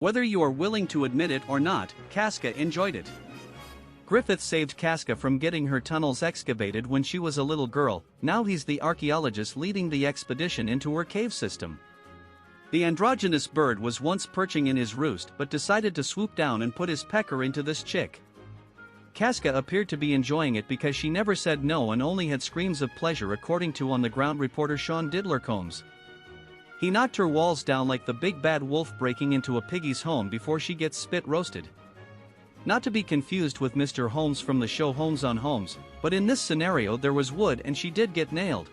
Whether you are willing to admit it or not, Casca enjoyed it. Griffith saved Casca from getting her tunnels excavated when she was a little girl. Now he's the archaeologist leading the expedition into her cave system. The androgynous bird was once perching in his roost but decided to swoop down and put his pecker into this chick. Casca appeared to be enjoying it because she never said no and only had screams of pleasure, according to on-the-ground reporter Sean Didler-Combs. He knocked her walls down like the big bad wolf breaking into a piggy's home before she gets spit roasted. Not to be confused with Mr. Holmes from the show Holmes on Holmes, but in this scenario there was wood and she did get nailed.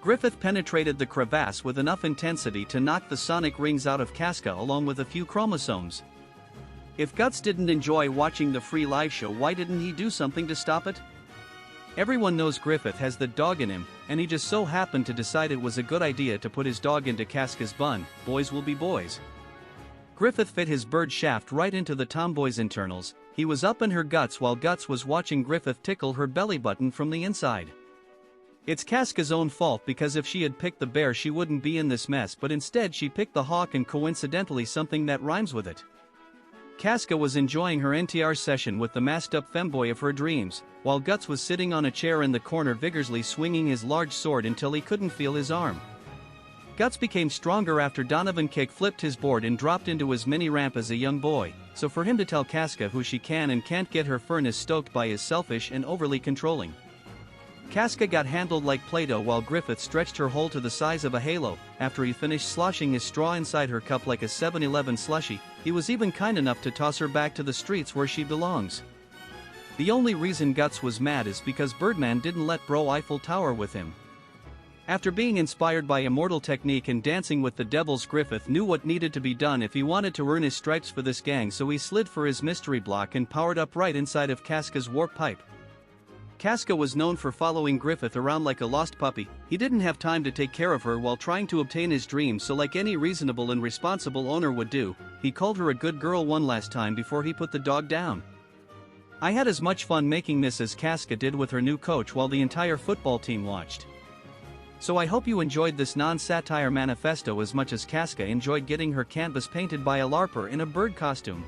Griffith penetrated the crevasse with enough intensity to knock the sonic rings out of Casca along with a few chromosomes. If Guts didn't enjoy watching the free live show, why didn't he do something to stop it? Everyone knows Griffith has the dog in him, and he just so happened to decide it was a good idea to put his dog into Casca's bun. Boys will be boys. Griffith fit his bird shaft right into the tomboy's internals. He was up in her guts while Guts was watching Griffith tickle her belly button from the inside. It's Casca's own fault, because if she had picked the bear she wouldn't be in this mess, but instead she picked the hawk, and coincidentally something that rhymes with it. Casca was enjoying her NTR session with the masked-up femboy of her dreams, while Guts was sitting on a chair in the corner vigorously swinging his large sword until he couldn't feel his arm. Guts became stronger after Donovan kick-flipped his board and dropped into his mini-ramp as a young boy, so for him to tell Casca who she can and can't get her furnace stoked by is selfish and overly controlling. Casca got handled like Play-Doh while Griffith stretched her hole to the size of a halo. After he finished sloshing his straw inside her cup like a 7-Eleven slushie, he was even kind enough to toss her back to the streets where she belongs. The only reason Guts was mad is because Birdman didn't let Bro Eiffel Tower with him. After being inspired by Immortal Technique and Dancing with the Devils, Griffith knew what needed to be done if he wanted to earn his stripes for this gang, so he slid for his mystery block and powered up right inside of Casca's warp pipe. Casca was known for following Griffith around like a lost puppy. He didn't have time to take care of her while trying to obtain his dreams, so like any reasonable and responsible owner would do, he called her a good girl one last time before he put the dog down. I had as much fun making this as Casca did with her new coach while the entire football team watched. So I hope you enjoyed this non-satire manifesto as much as Casca enjoyed getting her canvas painted by a LARPer in a bird costume.